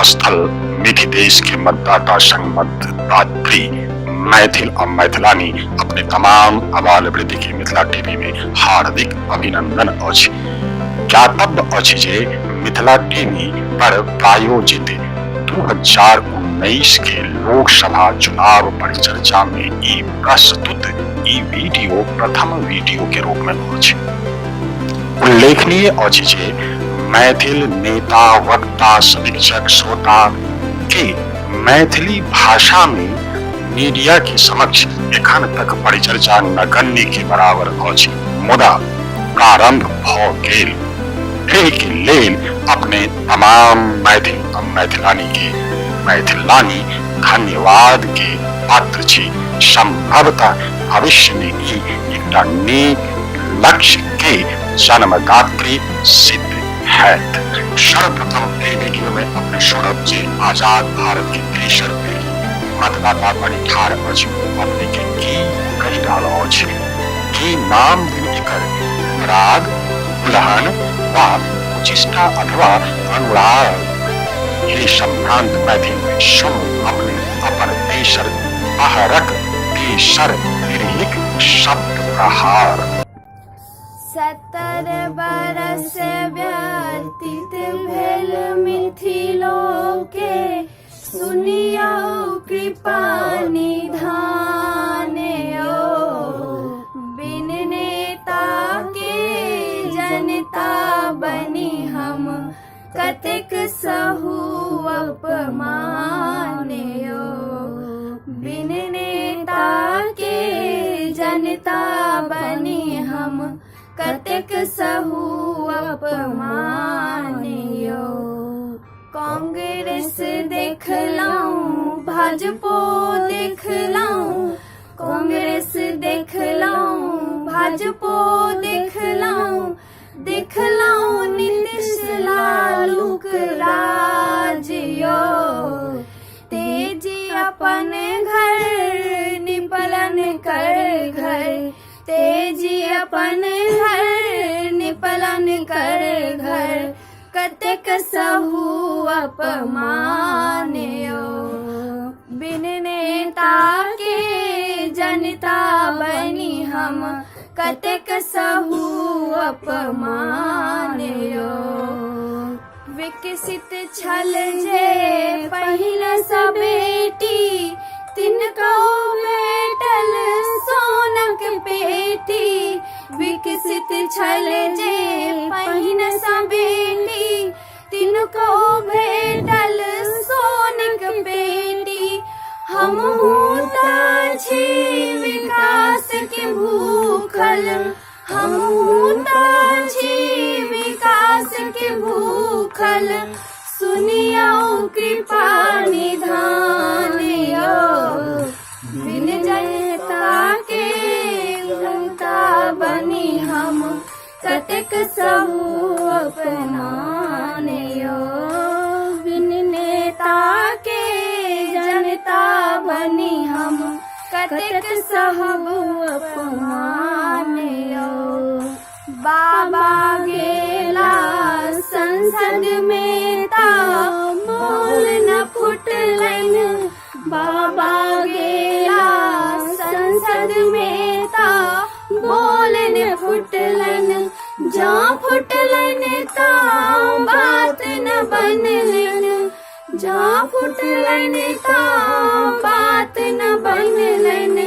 स्थल मिथि देश के मतदाता संघ मतदात्री मैथिल और मैथिलानी अपने तमाम आबाल वृद्धि की मिथिला टीवी में हार्दिक अभिनंदन अछि। ज्ञातव्य अछि जे मिथिला टीवी पर प्रायोजित 2019 के लोकसभा चुनाव परिचर्चा में ई प्रस्तुत ई वीडियो प्रथम वीडियो के रूप में अछि। उल्लेखनीय अछि जे मैथिल नेता, वक्ता, समीक्षक, श्रोता के मैथिली भाषा में मीडिया के समक्ष एखन तक परिचर्चा नगण्य के बराबर अछि। मुदा प्रारंभ भ गेल एहि के लेल अपने तमाम मैथिल और मैथिलानी धन्यवाद के पात्र छी। संभवतः भविष्य में ई एकटा नेक लक्ष्य के जन्मदात्री सिद्ध हैत। सर्वप्रथम एहि वीडियो में अपने सुनब जे आजाद भारत के 63 पीढ़ी मतदाता बड़ी ठार अछि अपने के की कही रहल अछि। की नाम दिन एकर राग, उलहन वा उचिष्टा अथवा अनुराग ये संभ्रांत मैथिल सुन अपने अपन देशर आहरक देशर निरीलिक शब्द प्रहार। 70 बरस व्यतीत भेल मिथिलो के, सुनियो कृपा निधान बिन नेता के जनता बनी हम, कतेक सहु अपमान बिन नेता के जनता बनी हम, कतेक सहु अपमान कांग्रेस देखलौं भाजपो देखलौं, कांग्रेस देखलौं भाजपो देखलौं, देखलौं नीतीश लालूक राज तेजी अपन घर निपलन कर घर, तेजी अपन घर निपलन कर घर, कतेक सहु अपमान बिन नेता के जनता बनी हम, कतेक सहु अपमान विकसित छल जे पहिल स बेटी, तिनको भेटल सोनक पेटी। विकसित छल जे पहिल स बेटी, तिनको भेटल सोनक पेटी। हमहूँ तऽ छी विकास के भूखल, हमहूँ तऽ छी विकास के भूखल, सुनियो कृपा निधान बिन जनता के जनता बनी हम, कतेक सहु अपमान बिन नेता के जनता बनी हम, कतेक सहु अपमान बाबा गेला संसद में ता बोल न फुटलन, बाबा गेला संसद में ता बोल न फुटलन, जा फुटलन ता बात न बनलन, जा फुटलन ता बात न बनलन।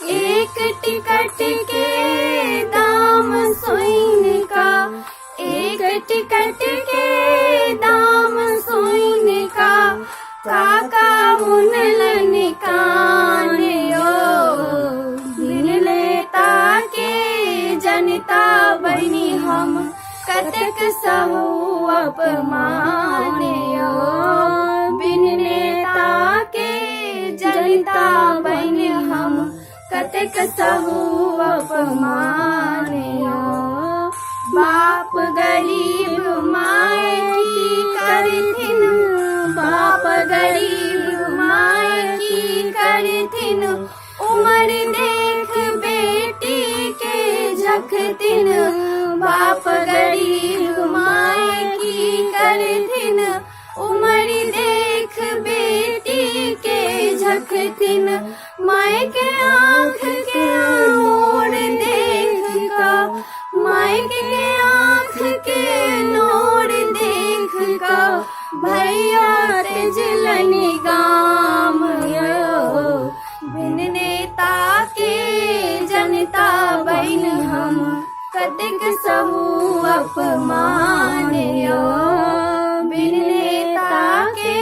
एक टिकट के दाम सोइन का, एक टिकट के दाम सोइन का, काका मुनलन कान बिन नेता के जनता बनी हम, कतेक सहु अपमान बिन नेता के जनता बनी हम, कतेक सहु अपमान बाप गरीब माय की करथिन, बाप गरीब माय की करथिन, उमर देख बेटी के झखथिन, बाप गरीब माय की करथिन, उमर देख रखथिन माय के आँख के नोर देख का, माय के आँख के नोर देख का, भैया तेजलनि गाम यो। बिन नेता के जनता बन हम, कतेक सहु अपमान यो। बिन नेता के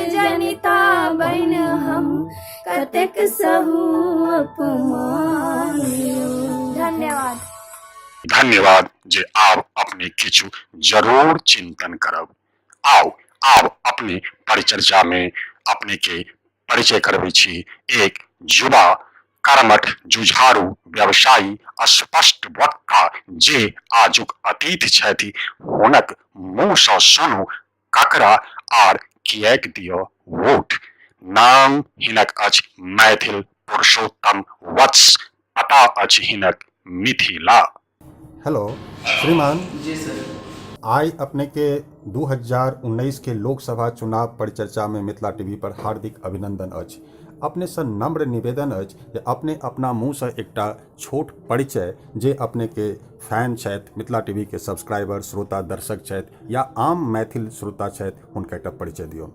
जनता बन हम, कतेक सहु अपमान यो। धन्यवाद। धन्यवाद जे आप अपने किछु जरूर चिंतन करब। आओ अपने परिचर्चा में अपने के परिचय करबै छी एक युवा कर्मठ जुझारू व्यवसायी स्पष्ट वक्ता जे आजुक अतिथि छथि। हुनक मुँह सँ सुनू ककरा आर किएक दियो वोट। नाम हिनक अछि मैथिल पुरुषोत्तम वत्स, पता अछि हिनक मिथिला। हेलो श्रीमान जी सर। आई अपने के 2019 के लोकसभा चुनाव परिचर्चा में मिथिला टीवी पर हार्दिक अभिनंदन अछि। अपने से नम्र निवेदन अछि जे अपने अपना मुँह से एकटा छोट परिचय जे अपने के फैन छथि, मिथिला टीवी के सब्सक्राइबर श्रोता दर्शक छथि या आम मैथिल श्रोता छथि, हुनका एकटा परिचय दियौ।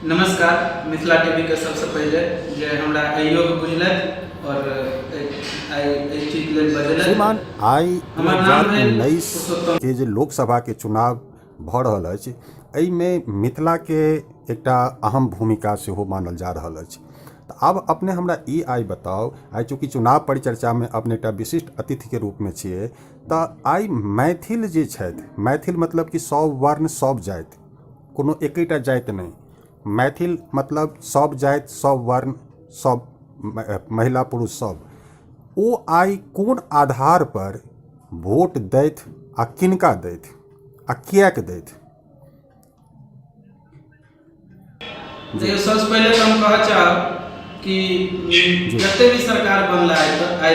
नमस्कार। मिथिला टीवी के सबसे पहले जे हमरा अयोग्य बुझलथि और चीज लेल बजलथि। श्रीमान आई 2019 के जे लोकसभा के चुनाव भऽ रहल अछि, एहिमे मिथिला के एकटा अहम भूमिका सेहो मानल जा रहल अछि। तऽ आब अपने हमरा ई आइ बताउ, आइ चूँकि चुनाव परिचर्चा में अपने एकटा विशिष्ट अतिथि के रूप में छियै, तऽ आइ मैथिल जे छथि, मैथिल मतलब कि सब वर्ण सब जाति, कोनो एकेटा जाति नहि। मैथिल मतलब सब जाति सब वर्ण सब महिला पुरुष सब। ओ आइ कोन आधार पर वोट दैथ आ किनका दैथ आ किएक दैथ? सबसे पहले तो हम कहना चाहब कि जते भी सरकार बनला आइ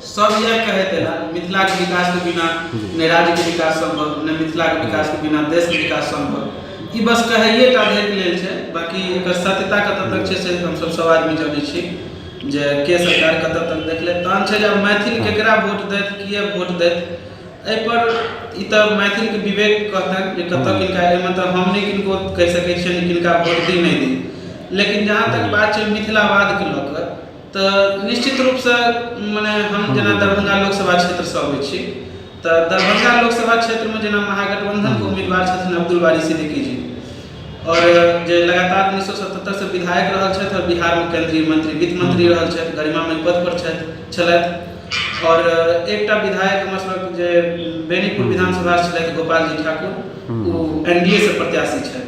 सब यह कहते हैं मिथिला के विकास के बिना न राज्य के विकास संभव, न मिथिला के विकास के बिना देश के विकास संभव। ई बस कहिए टा धरि लेल छै, बाकी एकर सत्यता कतऽ तक छै से हम सब आदमी जानै छी जे के सरकार कतऽ तक देखले। तहन छै जे मैथिल केकरा वोट देत, किए वोट देत, एहि पर ई तऽ मैथिल के विवेक कहतनि जे कतऽ किनका। एहिमे तऽ हम नहि किनको कहि सकै छियै किनका वोट दी नहीं दी। लेकिन जहाँ तक बात छै मिथिलावाद के लऽ कऽ, तऽ निश्चित रूप से मने हम जेना दरभंगा लोकसभा क्षेत्र से अबै छी, तऽ दरभंगा लोकसभा क्षेत्र में जेना महागठबंधन के उम्मीदवार छथिन अब्दुल बारी सिद्दीकी जी, और जे लगातार 1977 से विधायक रहल छथि और बिहार में केंद्रीय मंत्री वित्त मंत्री रहल छथि, गरिमामय पद पर छलथि। और एकटा विधायक हमर सबके जे बेनीपुर विधानसभा छलथि गोपाल जी ठाकुर, वो एनडीए से प्रत्याशी छथि।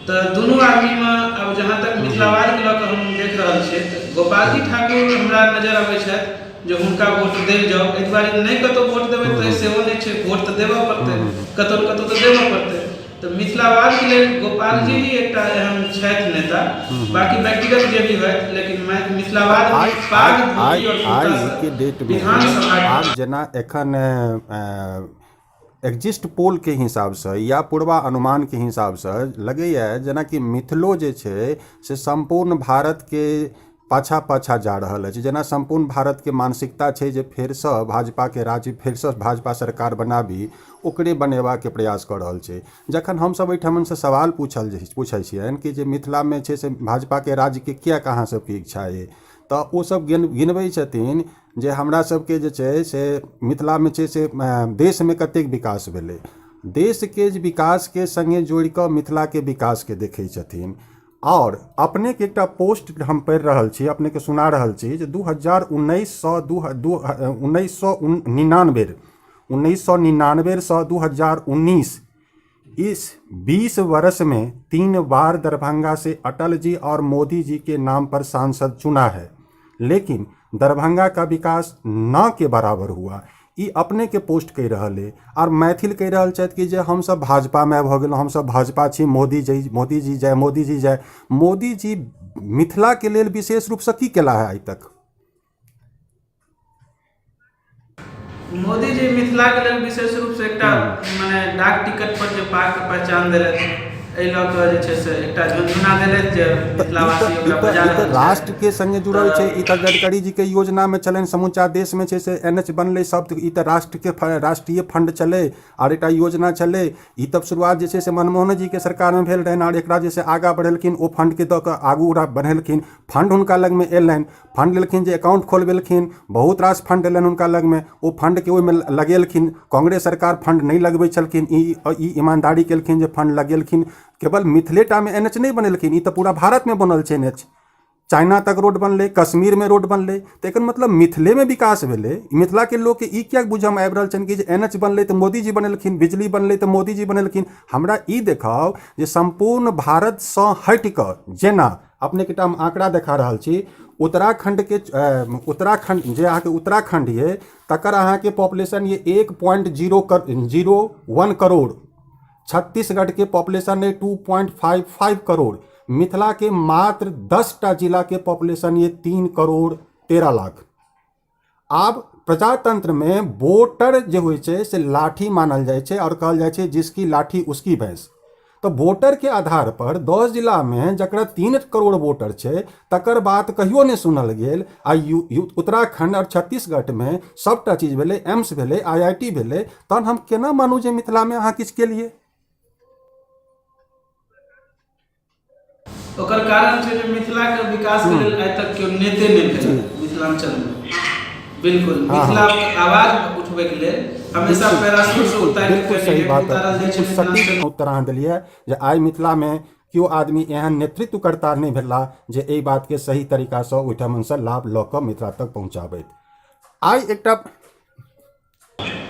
तो दुनू आदमी में अब जहाँ तक मिथिलावाद के लऽ कऽ हम देख रहल छियै, तऽ गोपाल जी ठाकुर हमरा नजर अबै छथि जे हुनका वोट देल जाओ। एहि दुआरे नहीं कतौ वोट देबै तऽ सेहो नहीं छै, वोट तऽ देबऽ पड़तै, कतौ तऽ देबऽ पड़तै। तो मिथिलावाद के लिए गोपाल जी ही एकटा एहन छथि नेता, बाकी व्यक्तिगत जे भी है, लेकिन मिथिलावाद के डेट में आज जना एखन एग्जिस्ट पोल के हिसाब से या पूर्वानुमान के हिसाब से लगैया जेना कि मिथिलो जे छै से संपूर्ण भारत के पाछा जा रहल अछि। जेना संपूर्ण भारत के मानसिकता छै जे फेरसँ भाजपा के राज्य, फेरसँ भाजपा सरकार बनाबी, ओकरे बनेबा के प्रयास कऽ रहल छै। जखन हम सब एहिठाम से सवाल पूछै छियनि कि जे मिथिला में छै से भाजपा के राज्य के किया अहाँ सबके इच्छा है, तऽ ओ सब गिनबै छथिन जे हमरा सबके जे छै से मिथिला में छै से देश में कतेक विकास भेलै, देश के विकास के संगे जोड़ कऽ मिथिला के विकास के देखै छथिन। और अपने के एकटा पोस्ट हम पढ़ि रहल छी, अपने के सुना रहल छी जे 1999 से 2019 इस 20 वर्ष में 3 बार दरभंगा से अटल जी और मोदी जी के नाम पर सांसद चुना है, लेकिन दरभंगा का विकास न के बराबर हुआ। ई अपने के पोस्ट कह रहा है और मैथिल कह रहा छथि कि जे हम सब भाजपा में भ गेलहुँ, हम सब भाजपा छी, मोदी जी जय। मोदी जी मिथिला के लेल विशेष रूप से की केला है आइ तक? मोदी जी मिथिला के लेल विशेष रूप से एकटा माने डाक टिकट पर जे पाक पहचान देलथि, एहि लऽ कऽ जे छै से एकटा झुनझुना देलथि जे मिथिलावासी ओकरा बजा रहल छै। राष्ट्र के संगे जुड़ल छै। ई तऽ गडकरी जी के योजना में चलन, समूचा देश में छै से NH बनलै सब, ई तऽ राष्ट्र के राष्ट्रीय फंड चले और एकटा योजना चले। ई तब शुरुआत जे छै से मनमोहन जी के सरकार में भेल रहनि और एकरा जे से आगाँ बढ़ेलखिन, ओ फंड के दऽ कऽ आगू बढ़ेलखिन। फंड हुनका लग में एलनि, फंड लेलखिन, जे अकाउंट खोलबेलखिन, बहुत रास फंड एलनि हुनका लग में, ओ फंड के ओहिमे लगेलखिन। कांग्रेस सरकार फंड नहीं लगबै छलखिन, ई ईमानदारी केलखिन जे फंड लगेलखिन। केवल मिथिलेटा में NH नहीं बनेलखिन, ई तऽ पूरा भारत में बनल छै NH। चाइना तक रोड बनलै, कश्मीर में रोड बनलै, तो एकर मतलब मिथिले में विकास भेलै। मिथिला के लोग के ई क्या बुझम आबि रहल छनि कि जे NH बनलै तऽ मोदी जी बनेलखिन, बिजली बनलै तऽ मोदी जी बनेलखिन। हमरा ई देखाउ जे संपूर्ण भारत सँ हटि कऽ, जेना अपने के हम आंकड़ा देखा रहल छी, उत्तराखंड के उत्तराखंड जे अहाँके उत्तराखंड ये, तकर अहाँके पॉपुलेशन ये 1.01 करोड़। छत्तीसगढ़ के पॉपुलेशन है 2.55 करोड़। मिथिला के मात्र 10टा जिला के पॉपुलेशन ये 3 करोड़ 13 लाख। आब प्रजातंत्र में वोटर जे होइ छै से लाठी मानल जाइ छै और कहल जाइ छै जिसकी लाठी उसकी भैंस। तो वोटर के आधार पर 10 जिला में जकरा 3 करोड़ वोटर छै, तकर बात कहियो नहीं सुनल गेल। आ उत्तराखंड और छत्तीसगढ़ में सबटा चीज भेलै, एम्स भेलै, IIT भेलै, तहन हम केना मानू जे मिथिला में अहाँ किछु केलिए। ओकर कारण छै जे मिथिला के विकास के लेल आइ तक केओ नेते नहीं भेल मिथिलांचल में। बिल्कुल मिथिला आवाज उठबै के लेल हमेशा पैराशूट से उतारि के सही बात उतारल जाइ छै। सटीक उत्तर अहाँ देलिए जे आइ मिथिला में केओ आदमी एहन नेतृत्व करता नहीं भेला जे एहि बात के सही तरीका से ओहिठाम से लाभ लऽ कऽ मिथिला तक पहुँचाबैत। आइ एकटा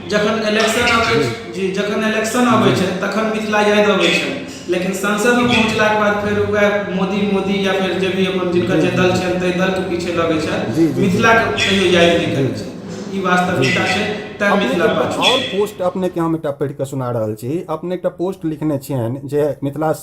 जखन इलेक्शन अबै छै तखन मिथिला याद अबै छै, लेकिन संसद में पहुंचला के बाद फिर वह मोदी या फिर जे भी अपन जिनकर जे दल छै ताहि दल के पीछे लगै छै, मिथिला के कहियो याद नहीं करै छै। ई वास्तविकता छै। तै मिथिला पाछू और पोस्ट अपने के हम एकटा पढ़ि के सुना रहल छी। अपने एकटा पोस्ट लिखने छियनि जे मिथिला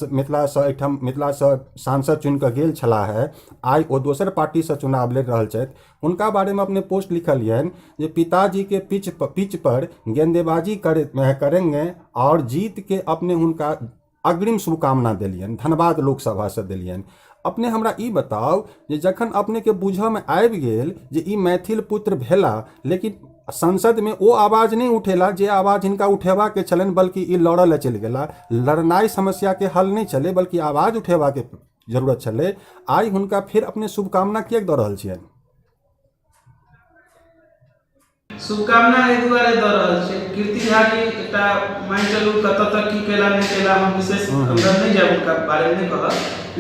से सांसद चुनि कऽ गेल छलाह है, आइ ओ दोसर पार्टी से चुनाव लड़ि रहल छथि। उनका बारे में अपने पोस्ट लिखलियन जे पिताजी के पिच पर गेंदबाजी करेंगे और जीत के अपने उनका अग्रिम शुभकामना देलियन, धन्यवाद लोकसभा से देलियन। अपने हमरा ई बताउ जे जखन अपने के बुझऽ में आबि गेल जे ई मैथिल पुत्र भेला, लेकिन संसद में ओ आवाज नहीं उठेला जे आवाज हिनका उठेबा के छलन, बल्कि ई लड़ऽ ले चलि गेला। लड़नाई समस्या के हल नहीं छले, बल्कि आवाज उठेबा के जरूरत छले। आइ हुनका फिर अपने शुभकामना किएक दऽ रहल छियनि? शुभकामना एहि दुआरे दऽ रहल छै, कीर्ति झा जी एकटा मान चलू कतऽ तक की केला नहीं केला हम विशेष अंदर नहीं जायब, उनका बारे में नहीं कहब,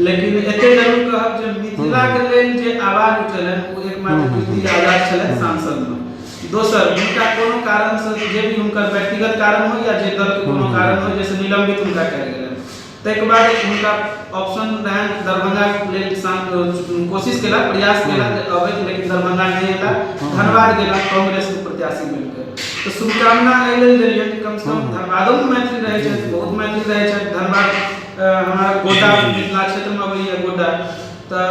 लेकिन एते जरूर कहब जे मिथिला के लेल जे आवाज उठेलनि ओ एकमात्र कीर्ति आजाद छलथि सांसद में। दोसर हुनका कोनो कारण से जे भी हुनकर व्यक्तिगत कारण हो या जे दल के कोनो कारण हो जैसे निलंबित हुनका कयल गेलनि, ताहिके बाद हुनका ऑप्शन रहनि दरभंगा लेल कोशिश केला, प्रयास केला अबैत, लेकिन दरभंगा नहीं एला, धनबाद गेला कांग्रेस के प्रत्याशी मिलकर। तो शुभकामना एहि लेल देलियनि कि कम से कम धनबादो में मैथिल रहै छथि, बहुत मैथिल रहै छथि। धनबाद हमारा गोड्डा मिथिला क्षेत्र में अबैया गोड्डा, तऽ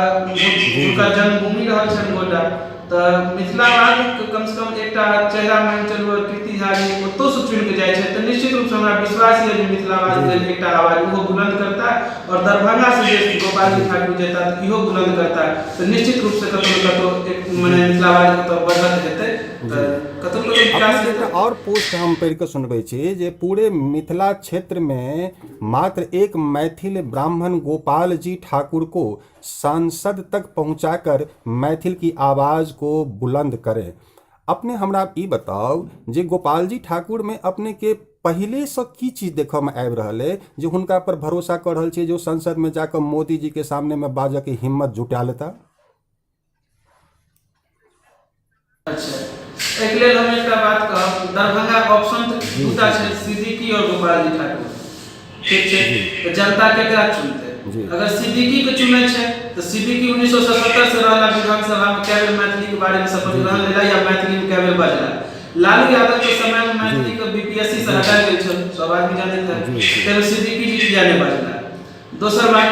हुनकर जन्मभूमि रहल छनि गोड्डा। तऽ मिथिलावाद कम से कम एकटा चेहरा मान चलू कीर्ति झा जी ओतौ से चुनि के जाइ छै, तऽ निश्चित रूप से हमरा विश्वास है जे मिथिलावाद के लेल एकटा आवाज वो बुलंद करता है, और दरभंगा से जे गोपाल जी ठाकुर जेता तऽ इहो बुलंद करता है। तऽ निश्चित रूप से कतौ न कतौ एक माने मिथिलावाद के तऽ बढ़त हेतै, कतौ न कतौ विकास हेतै। और पोस्ट हम पढ़ि के सुनबै छी जे पूरे मिथिला क्षेत्र में मात्र एक मैथिल ब्राह्मण गोपाल जी ठाकुर को संसद तक पहुंचाकर मैथिल की आवाज को बुलंद करें। अपने हमरा ई बताओ जे गोपाल जी ठाकुर में अपने के पहले से की चीज देखो में आबि रहल है जे हुनका पर भरोसा कर रहल छै जो संसद में जाकर मोदी जी के सामने में बाजऽ के हिम्मत जुटा लेता? अच्छा, एक लेल हम एकटा बात कहब, दरभंगा ऑप्शन दूटा छै, सिद्दीकी और गोपाल जी ठाकुर, ठीक छै? तो जनता केकरा चुनतै? अगर सिद्दीकी के चुनै छै तो सिद्दीकी 1977 से रहला विधानसभा में, कै बेर मैथिली के बारे में शपथ ग्रहण लेला या मैथिली में कै बेर बजला। लालू यादव के समय में मैथिली के बीपीएससी से हटा गेल छै, सब आदमी जानैत है, तब सिद्दीकी जी किया नहीं बजला? दोसर बात,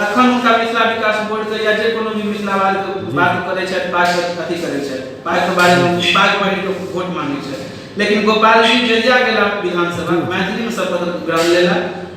अखन उनका मिथिला विकास बोर्ड के या जे कोनो भी मिथिलावाद के बात करै छै, पास अथी करै छै, पास के बारे में पास पढ़ि के वोट मांगे छै, लेकिन गोपाल जी जहिया गेला विधानसभा मैथिली में शपथ ग्रहण लेला,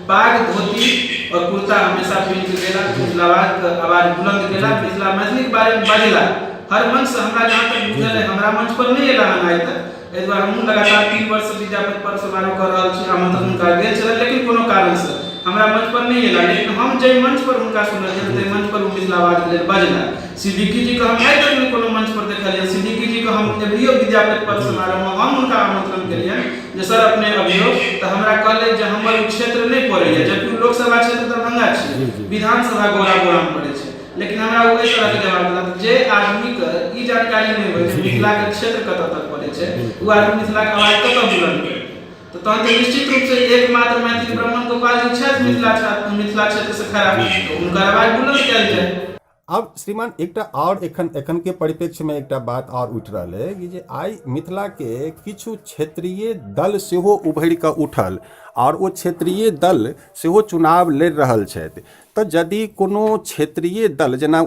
पाग धोती और कुर्ता हमेशा पहन के गेला, मिथिलावाद के आवाज बुलंद केला, मिथिला मैथिली के बारे में बाजला। हर मंच से हमरा जहाँ तक बुझल है, हमरा मंच पर नहीं एला हन आइ तक। एहि दुआरे हमहूँ लगातार 3 वर्ष से विद्यापति पर्व समारोह कर रहल छी, आमंत्रण हुनका गेल छल, लेकिन कोनो कारण से हमरा मंच पर नहीं एला। लेकिन हम जे मंच पर हुनका सुनलियनि, ताहि मंच पर मिथिलावाद के लेल बजला। सिद्दीकी जी को हम आइ तक नहीं कोनो मंच पर देखलियनि। सिद्दीकी जी को हम एबरियो विद्यापति पर्व समारोह में हम हुनका आमंत्रण केलियनि जे सर अपने अभियो, तो हमरा कहले जे हमर क्षेत्र नहीं पड़ैया, जबकि लोकसभा क्षेत्र दरभंगा छै, विधानसभा गौड़ा में पड़े छै। लेकिन हमरा ओहि तरह के जवाब देलक जे आदमी के ई जानकारी नहीं होइ छै मिथिला के क्षेत्र कतऽ तक पड़े छै, ओ आदमी मिथिला के आवाज कतऽ बुलंद करे। तो तहन तो निश्चित रूप से एकमात्र मैथिली ब्राह्मण गोपाल जी छथि मिथिला क्षेत्र से खड़ा, तो हुनकर आवाज बुलंद कयल जाय। अब श्रीमान एकटा और एखन के परिप्रेक्ष्य में एकटा बात और उठि रहल है कि जे आइ मिथिला के किछु क्षेत्रीय दल सेहो उभरि कऽ उठल और वो क्षेत्रीय दल सेहो चुनाव लड़ि रहल छथि। तो यदि कोनो क्षेत्रीय दल जेना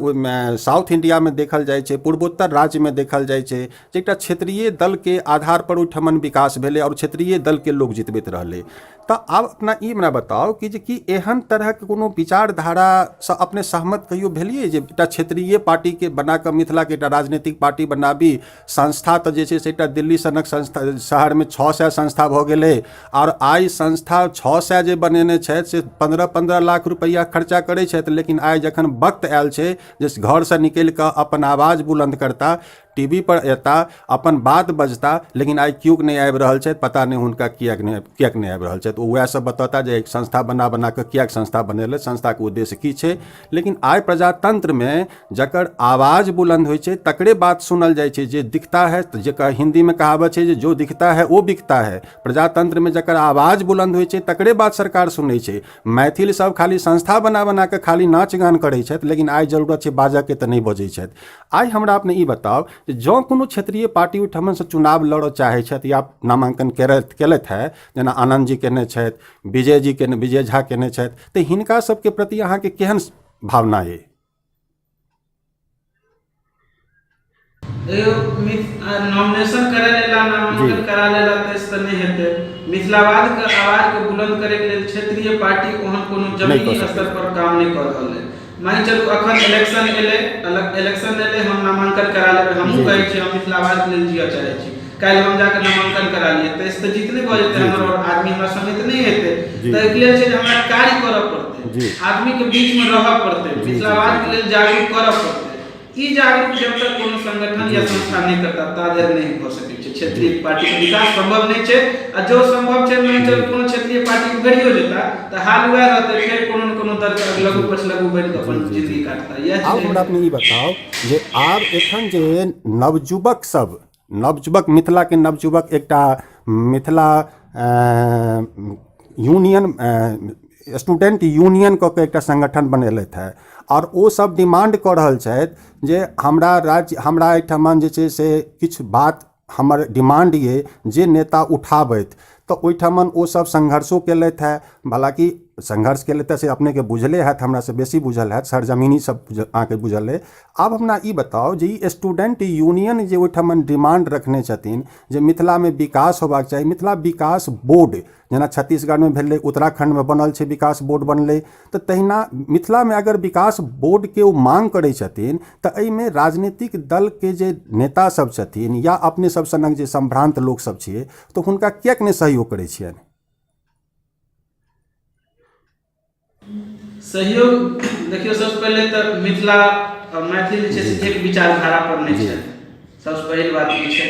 साउथ इंडिया में देखल जाइ छै, पूर्वोत्तर राज्य में देखल जाइ छै, जे एकटा क्षेत्रीय दल के आधार पर ओहिठमन विकास भेलै और क्षेत्रीय दल के लोग जितबैत रहलै, तो आब अपना ई हमरा बताउ कि जे कि एहन तरह के कोनो विचारधारा से अपने सहमत कहियो भेलियै जे एकटा क्षेत्रीय पार्टी के बना कऽ मिथिला के एकटा राजनीतिक पार्टी बनाबी। संस्था तो जे छै से एकटा दिल्ली सनक संस्था शहर में 600 संस्था भऽ गेलै और आइ संस्था 600 जे बनेने छथि से 15-15 लाख रुपैया खर्चा करै छथि, लेकिन आइ जखन वक्त आयल छै जे घर से निकलि कऽ अपन आवाज बुलंद करता, टीवी पर एता, अपन बात बजता, लेकिन आइ क्यों नहीं आबि रहल छथि, पता नहीं हुनका किएक नहीं आबि रहल छथि। वएह सब बताता जे एक संस्था बना के किएक संस्था बनेले, संस्था के उद्देश्य की छै। लेकिन आइ प्रजातंत्र में जकर आवाज बुलंद होइ छै तकरे बात सुनल जाइ छै, जे दिखता है, जेकर हिंदी में कहावत छै जे जो दिखता है वो बिकता है। प्रजातंत्र में जकर आवाज बुलंद होइ छै तकरे बात सरकार सुनै छै। मैथिल सब खाली संस्था बना के खाली नाच गान करै छथि, लेकिन आइ जरूरत छै बाजऽ के तऽ नहीं बजै छथि। आइ हमरा अपने ई बताउ जँ कोनो क्षेत्रीय पार्टी ओहिठमन से चुनाव लड़ऽ चाहै छथि या नामांकन केलथि है, जेना आनंद जी केने छथि, विजय झा केने छथि, तऽ हिनका सबके प्रति अहाँके केहन भावना अइ? नॉमिनेशन करे लेला, नामांकन करा लेला तऽ नहीं हेतै। मिथिलावाद के आवाज के बुलंद करे के लेल क्षेत्रीय पार्टी ओहन कोनो जमीनी स्तर पर काम नहीं कर रहल है। मान चलू अखन इलेक्शन एले, हम नामांकन करा लेबै, हमहूँ कहै छी हम मिथिलावाद के लेल जिया चाहै छी, काल्हि हम जाके नामांकन करा लिए तऽ जीत नहीं भऽ जेतै, हमर आदमी हमरा संगे तऽ नहीं हेतै। तऽ एहि लेल छै जे हमरा कार्य करऽ पड़तै, आदमी के बीच में रहऽ पड़तै, मिथिलावाद के लेल जागरूक करऽ पड़तै। ई जागरूक जब तक कोनो संगठन या संस्था नहीं करता ता देर नहीं हो सकै छै। क्षेत्रीय पार्टी के विकास संभव नहीं छै, आ जो संभव छै मान चलू कोनो क्षेत्रीय पार्टी उभरियो जेता तऽ हाल वएह रहतै, फेर कोनो न कोनो दल के लघु पछलघु बनि कऽ अपन जिंदगी काटता। यह आब हमरा अपने ई बताउ जे आब एखन जे नवजुवक मिथिला के नवजुवक एकटा मिथिला यूनियन स्टूडेंट यूनियन कऽ के एकटा संगठन बनेलथि है और वो सब डिमांड कऽ रहल छथि जे हमरा एहिठमन जे छै से किछु बात हमर डिमांड ये जे नेता उठाबैत, तो ओहिठमन ओ सब संघर्षो केलथि है। हालांकि संघर्ष केलथि से अपने के बुझले हैत, हमरा से बेसी बुझल हैत, सरजमीनी सब अहाँके बुझल है। आब हमरा ई बताउ जे ई स्टूडेंट यूनियन जे ओहिठमन डिमांड रखने छथिन जे मिथिला में विकास होबाक चाही, मिथिला विकास बोर्ड जेना छत्तीसगढ़ में भेलै, उत्तराखंड में बनल छै विकास बोर्ड बनलै, तऽ तहिना मिथिला में अगर विकास बोर्ड के ओ मांग करै छथिन तऽ एहिमे राजनीतिक दल के जे नेता सब छथिन या अपने सब सनक जे संभ्रांत लोक सब छियै तऽ हुनका किएक नहि सहयोग करै छियनि? सहयोग देखियो, सबसे पहले तो मिथिला और मैथिली जे छै एक विचारधारा पर नहीं छै, सबसे पहली बात ई छै।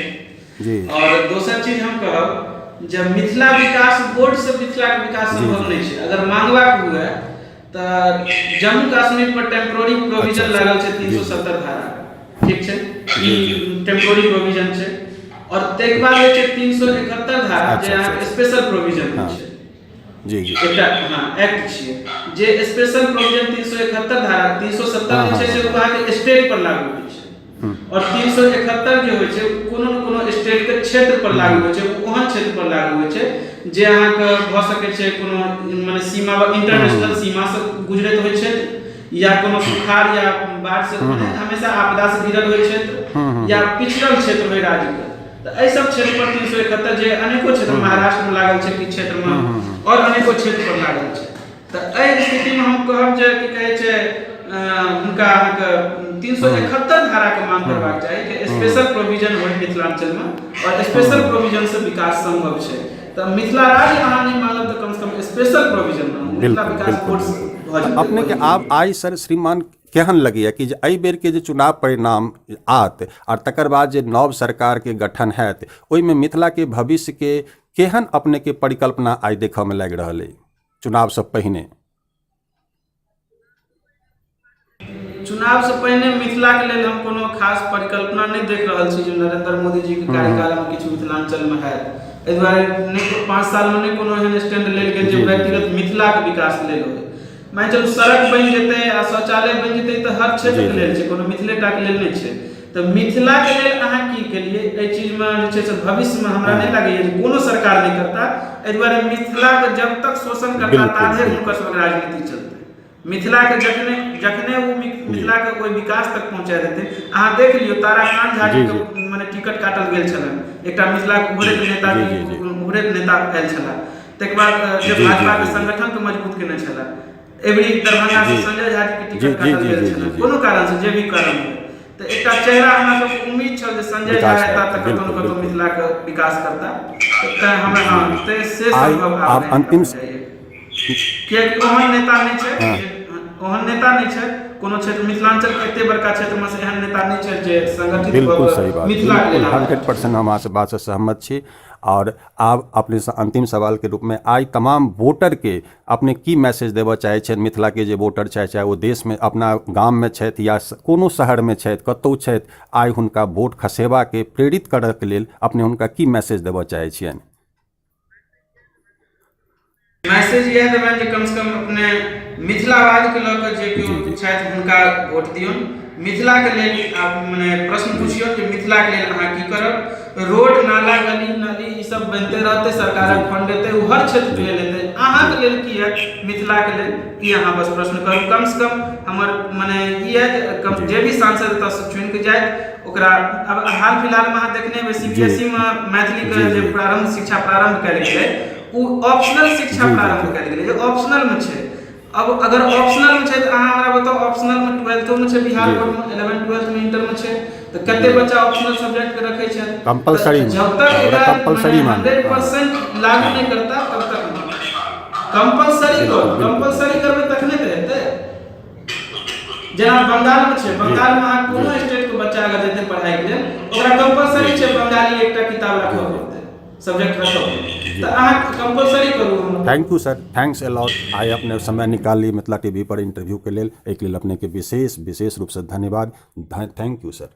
और दोसर चीज हम कहब जब मिथिला विकास बोर्ड से मिथिला के विकास संभव नहीं है। अगर मांगबाक हुए तो जम्मू कश्मीर पर टेम्पोररी प्रोविजन लागल छै 370 धारा, ठीक छै, ई टेम्पोररी प्रोविजन छै। और तै के बाद होइ छै 371 धारा जे अहाँ स्पेशल प्रोविजन होइ छै, एकटा एक्ट छियै जे स्पेशल प्रोविजन 371 धारा 370 जे छै से ओ अहाँके स्टेट पर लागू होइ छै, और 371 जे होइ छै कोनो न कोनो स्टेट के क्षेत्र पर लागू होइ छै, ओहन क्षेत्र पर लागू होइ छै जे अहाँके भऽ सकै छै कोनो माने सीमा इंटरनेशनल सीमा से गुजरैत होइ छै, या कोनो सुखाड़ या बाढ़ से हमेशा आपदा से घिरल होइ छै, या पिछड़ल क्षेत्र होइ राज्य के। तो एहि सब क्षेत्र पर 371 जे अनेको क्षेत्र महाराष्ट्र में लागल छै, किछु क्षेत्र में और अनेको क्षेत्र पर लागल छै। तऽ एहि स्थितिमे हम कहब जे की कहै छै हुनका अहाँके 371 धाराके मांग करबाक चाही कि स्पेशल प्रोविजन होइ मिथिलांचलमे और स्पेशल प्रोविजन से विकास संभव छै। तऽ मिथिला राज्य अहाँ नहि मानब तऽ कम से कम स्पेशल प्रोविजन मिथिला विकास बोर्ड भऽ जेतै। अपने के आब आई सर श्रीमान केहन लगैए कि जे एहि बेर के जे चुनाव परिणाम आत और तकर बाद जे नव सरकार के गठन हैत ओहिमे मिथिला के भविष्य के केहन अपने के परिकल्पना आई देखऽ में लागि रहल है चुनाव से पहिने? चुनाव से पहिने मिथिला के लेल हम कोनो खास परिकल्पना नहीं देख रहल छी जे नरेंद्र मोदी जी के कार्यकाल में किछु मिथिलांचल में हैत। एहि दुआरे नहीं 5 साल में नहीं कोनो एहन स्टैंड लेल गेल जे व्यक्तिगत मिथिला के विकास लेल होय। मान चलू सड़क बनि जेतै आ शौचालय बनि जेतै तऽ हर क्षेत्र के लेल छै, कोनो मिथिलेटा के लेल नहीं छै। तऽ मिथिला के लेल अहाँ की केलिए एहि चीज में जे छै से भविष्य में हमरा नहीं लागैए जे कोनो सरकार नहीं करता। एहि दुआरे मिथिला के जब तक शोषण करता ताधरि हुनकर सब राजनीति चलतै। मिथिला के जखने वो मिथिला के कोई विकास तक पहुंचा देते। अहाँ देख लियो ताराकांत झा जी के माने टिकट काटल गेल छलन, एकटा मिथिला के उभरैत नेता आयल छला। तकर बाद जे भाजपा के संगठन के मजबूत केने छला, एवरी दरभंगा से संजय झा जी के टिकट काटल गेल छलन कोनो कारण से, जे भी कारण हो। तो एकटा चेहरा हमरा सब उम्मीद छल जे संजय झा एता त कतौ न कतौ मिथिला के विकास करता। तऽ हमरा हां ते से संभव आब अंतिम कियाकि ओहन नेता नहीं छै, ओहन नेता नहीं छै कोनो क्षेत्र मिथिलांचल के एते बड़का क्षेत्र में से एहन नेता नहीं छै जे संगठित बिल्कुल सही बात, मिथिला के लेल 100% हम अहाँ से बात से सहमत छी। और आब अपने से अंतिम सवाल के रूप में आई तमाम वोटर के अपने की मैसेज देबऽ चाहे छथि? मिथिला के जे वोटर छै, चाहे वो देश में अपना गाम में छथि या कोनो शहर में छथि, कतौ छथि, आई हुनका वोट खसेबा के प्रेरित करऽ के लेल अपने हुनका की मैसेज देबऽ चाहे छियनि? मैसेज यह देबनि जे कम से कम अपने मिथिलावाद के लऽ कऽ जे केओ छथि हुनका वोट दियौन। मिथिला के लेल आप मने प्रश्न पूछियो कि मिथिला के लेल अहाँ की करब। रोड नाला गली नाली ई सब बनते रहते, सरकारक फंड देते, वो हर क्षेत्र के लेल देते। अहाँ के लेल की है मिथिला के लेल ई अहाँ बस प्रश्न करू। कम से कम हमर मने ई है जे भी सांसद एतऽ से चुनि के जाए ओकरा अब हाल फिलहाल में अहाँ देखने हेबै सीबीएसई में मैथिली के जे प्रारंभ शिक्षा प्रारंभ कयल गेलै वो ऑप्शनल शिक्षा प्रारंभ कयल गेलै जे ऑप्शनल में छै। अब अगर ऑप्शनल में छै तऽ अहाँ हमरा बताउ ऑप्शनल में 12th में छै बिहार बोर्ड में, 11th 12th में इंटर में छै तऽ कते बच्चा ऑप्शनल सब्जेक्ट के रखै छै? कंपलसरी जब तक एकरा कंपलसरी 100% लागू नहीं करता तब तक कंपलसरी करो। कंपलसरी करबै तखने तऽ हेतै। जेना बंगाल में छै, बंगाल में अहाँ कोनो स्टेट के बच्चा अगर जेतै पढ़ाई के लेल ओकरा कंपलसरी छै बंगाली एकटा किताब रखऽ पड़तै, सब्जेक्ट रखऽ पड़तै। तो अहाँ कंपलसरी करू। Thank you sir, thanks a lot. आई अपने समय निकाली मिथिला टीवी पर इंटरव्यू के लेल, एक लेल अपने के विशेष रूप से धन्यवाद। Thank you sir.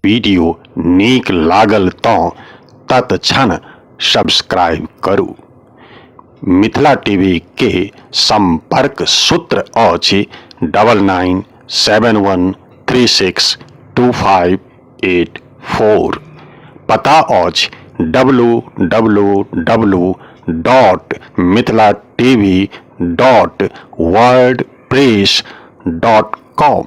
वीडियो नीक लागल तऽ तत्क्षण सब्सक्राइब करू। मिथिला टीवी के संपर्क सूत्र अछि 9971362584। पता अछि www.mithilatv.wordpress.com।